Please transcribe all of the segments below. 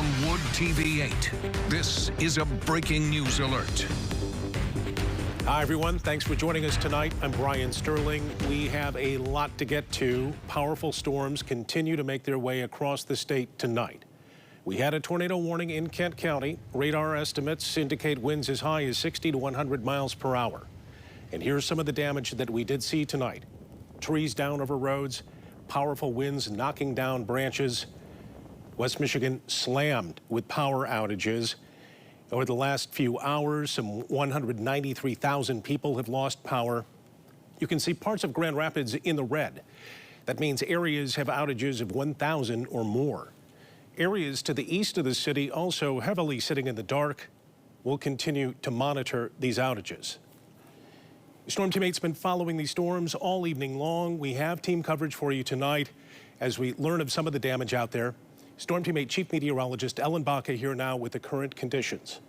from Wood TV 8, this is a breaking news alert. Hi, everyone. Thanks for joining us tonight. I'm Brian Sterling. We have a lot to get to. Powerful storms continue to make their way across the state tonight. We had a tornado warning in Kent County. Radar estimates indicate winds as high as 60 to 100 miles per hour. And here's some of the damage that we did see tonight. Trees down over roads, powerful winds knocking down branches. West Michigan slammed with power outages. Over the last few hours, some 193,000 people have lost power. You can see parts of Grand Rapids in the red. That means areas have outages of 1,000 or more. Areas to the east of the city also heavily sitting in the dark. We'll continue to monitor these outages. Storm Team 8's been following these storms all evening long. We have team coverage for you tonight as we learn of some of the damage out there. Storm Team 8 Chief Meteorologist Ellen Baca here now with the current conditions.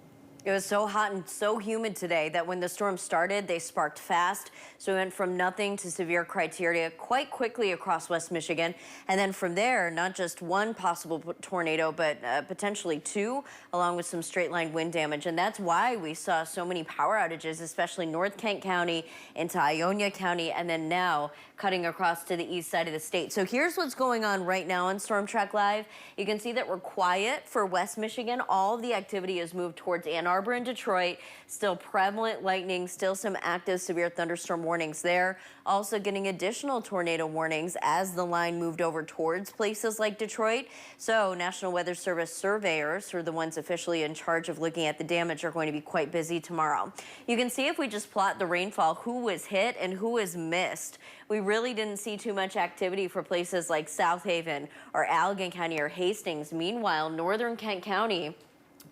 It was so hot and so humid today that when the storm started, they sparked fast. So we went from nothing to severe criteria quite quickly across West Michigan. And then from there, not just one possible tornado, but potentially two, along with some straight line wind damage. And that's why we saw so many power outages, especially North Kent County into Ionia County, and then now cutting across to the east side of the state. So here's what's going on right now on Storm Track Live. You can see that we're quiet for West Michigan. All of the activity has moved towards Ann Arbor and Detroit. Still prevalent lightning, still some active severe thunderstorm warnings there. Also getting additional tornado warnings as the line moved over towards places like Detroit. So National Weather Service surveyors, who are the ones officially in charge of looking at the damage, are going to be quite busy tomorrow. You can see if we just plot the rainfall, who was hit and who was missed. We really didn't see too much activity for places like South Haven or Allegan County or Hastings. Meanwhile, northern Kent County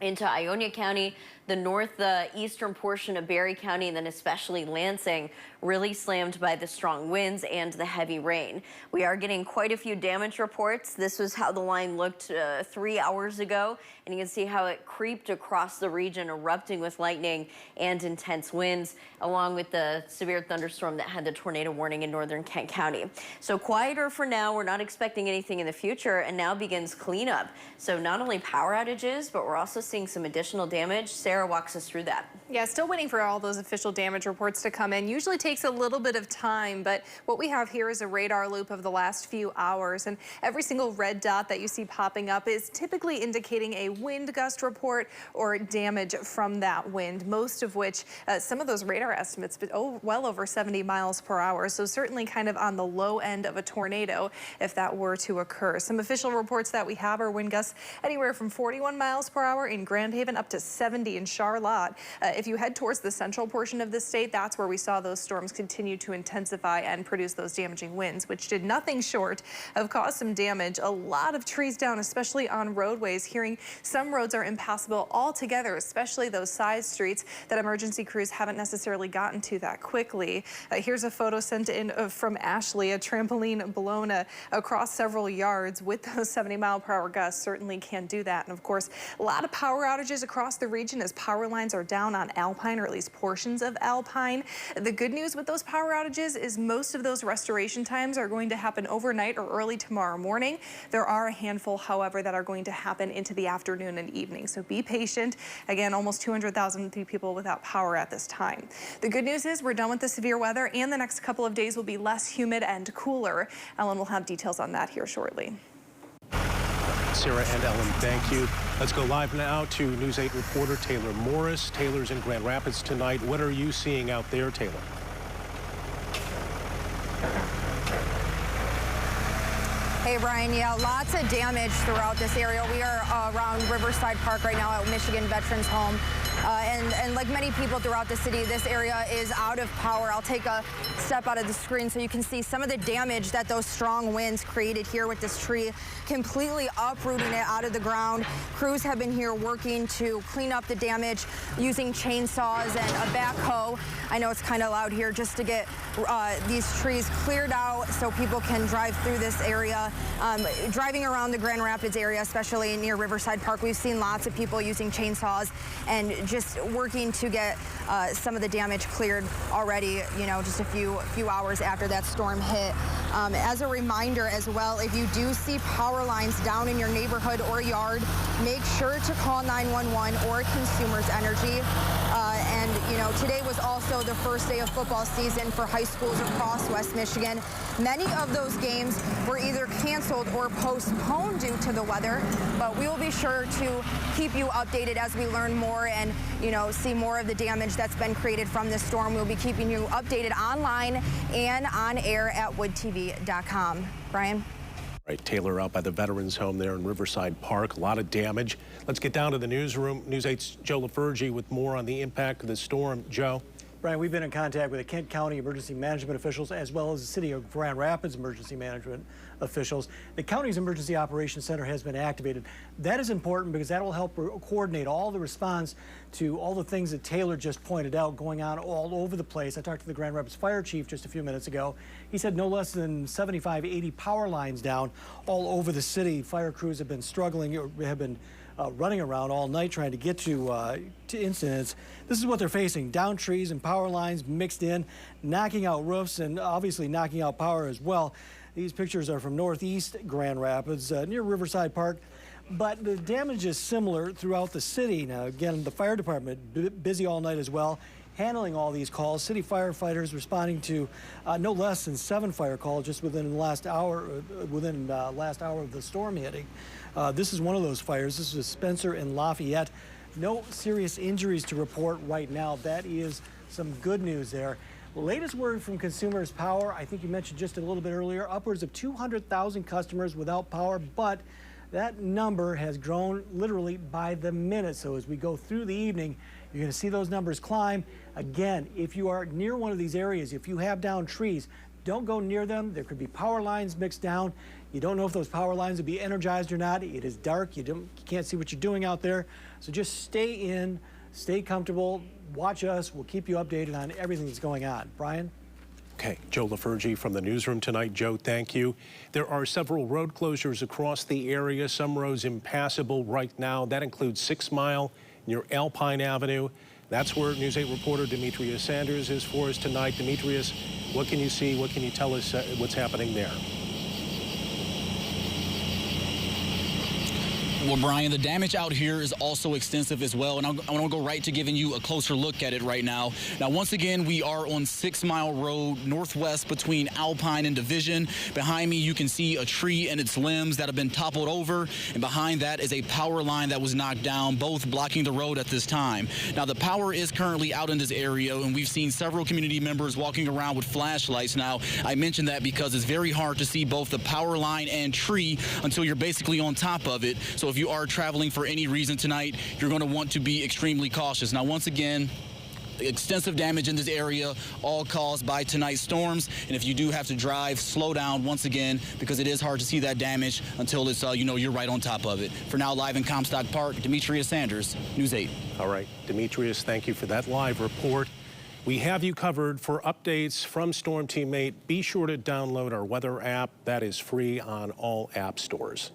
into Ionia County, the northeastern portion of Berry County, and then especially Lansing, really slammed by the strong winds and the heavy rain. We are getting quite a few damage reports. This was how the line looked 3 hours ago, and you can see how it creeped across the region, erupting with lightning and intense winds, along with the severe thunderstorm that had the tornado warning in northern Kent County. So quieter for now. We're not expecting anything in the future, and now begins cleanup. So not only power outages, but we're also seeing some additional damage. Sarah walks us through that. Yeah, still waiting for all those official damage reports to come in. Usually takes a little bit of time, but what we have here is a radar loop of the last few hours, and every single red dot that you see popping up is typically indicating a wind gust report or damage from that wind, most of which some of those radar estimates, but well over 70 miles per hour. So certainly kind of on the low end of a tornado if that were to occur. Some official reports that we have are wind gusts anywhere from 41 miles per hour in Grand Haven up to 70 in Charlotte. If you head towards the central portion of the state, that's where we saw those storms continue to intensify and produce those damaging winds, which did nothing short of cause some damage. A lot of trees down, especially on roadways. Hearing some roads are impassable altogether, especially those side streets that emergency crews haven't necessarily gotten to that quickly. Here's a photo sent in from Ashley, a trampoline blown across several yards with those 70-mile-per-hour gusts. Certainly can do that. And of course, a lot of power outages across the region as power lines are down on Alpine, or at least portions of Alpine. The good news with those power outages is most of those restoration times are going to happen overnight or early tomorrow morning. There are a handful, however, that are going to happen into the afternoon and evening. So be patient. Again, almost 200,000 people without power at this time. The good news is we're done with the severe weather, and the next couple of days will be less humid and cooler. Ellen will have details on that here shortly. Sarah and Ellen, thank you. Let's go live now to News 8 reporter Taylor Morris. Taylor's in Grand Rapids tonight. What are you seeing out there, Taylor? Hey, Brian, yeah, lots of damage throughout this area. We are around Riverside Park right now at Michigan Veterans Home. And like many people throughout the city, this area is out of power. I'll take a step out of the screen so you can see some of the damage that those strong winds created here with this tree, completely uprooting it out of the ground. Crews have been here working to clean up the damage using chainsaws and a backhoe. I know it's kind of loud here, just to get these trees cleared out so people can drive through this area. Driving around the Grand Rapids area, especially near Riverside Park, we've seen lots of people using chainsaws and just working to get some of the damage cleared already, just a few hours after that storm hit. As a reminder as well, if you do see power lines down in your neighborhood or yard, make sure to call 911 or Consumers Energy. Today was also the first day of football season for high schools across West Michigan. Many of those games were either canceled or postponed due to the weather, but we will be sure to keep you updated as we learn more and, see more of the damage that's been created from this storm. We'll be keeping you updated online and on air at woodtv.com. Brian? Right, Taylor out by the Veterans Home there in Riverside Park. A lot of damage. Let's get down to the newsroom. News 8's Joe LaFurgey with more on the impact of the storm. Joe? Brian, we've been in contact with the Kent County emergency management officials as well as the city of Grand Rapids emergency management officials. The county's emergency operations center has been activated. That is important because that will help coordinate all the response to all the things that Taylor just pointed out going on all over the place. I talked to the Grand Rapids fire chief just a few minutes ago. He said no less than 75, 80 power lines down all over the city. Fire crews have been struggling, or have been running around all night trying to get to incidents. This is what they're facing: down trees and power lines mixed in, knocking out roofs and obviously knocking out power as well. These pictures are from northeast Grand Rapids near Riverside Park, but the damage is similar throughout the city. Now again, the fire department busy all night as well, handling all these calls. City firefighters responding to no less than 7 fire calls just within the last hour, last hour of the storm hitting. This is one of those fires. This is Spencer and Lafayette. No serious injuries to report right now. That is some good news there. Latest word from Consumers Power, I think you mentioned just a little bit earlier, upwards of 200,000 customers without power, but that number has grown literally by the minute. So as we go through the evening, you're going to see those numbers climb. Again, if you are near one of these areas, if you have down trees, don't go near them. There could be power lines mixed down. You don't know if those power lines will be energized or not. It is dark. You can't see what you're doing out there. So just stay in, stay comfortable, watch us. We'll keep you updated on everything that's going on. Brian? Okay, Joe LaFurgey from the newsroom tonight. Joe, thank you. There are several road closures across the area. Some roads impassable right now. That includes 6 Mile near Alpine Avenue. That's where News 8 reporter Demetrius Sanders is for us tonight. Demetrius, what can you see? What can you tell us what's happening there? Well, Brian, the damage out here is also extensive as well, and I want to go right to giving you a closer look at it right now. Now, once again, we are on 6 Mile Road, northwest between Alpine and Division. Behind me, you can see a tree and its limbs that have been toppled over, and behind that is a power line that was knocked down, both blocking the road at this time. Now, the power is currently out in this area, and we've seen several community members walking around with flashlights. Now, I mentioned that because it's very hard to see both the power line and tree until you're basically on top of it. So if you are traveling for any reason tonight, you're going to want to be extremely cautious. Now, once again, extensive damage in this area, all caused by tonight's storms. And if you do have to drive, slow down once again, because it is hard to see that damage until it's, you're right on top of it. For now, live in Comstock Park, Demetrius Sanders, News 8. All right, Demetrius, thank you for that live report. We have you covered. For updates from Storm Team 8, be sure to download our weather app. That is free on all app stores.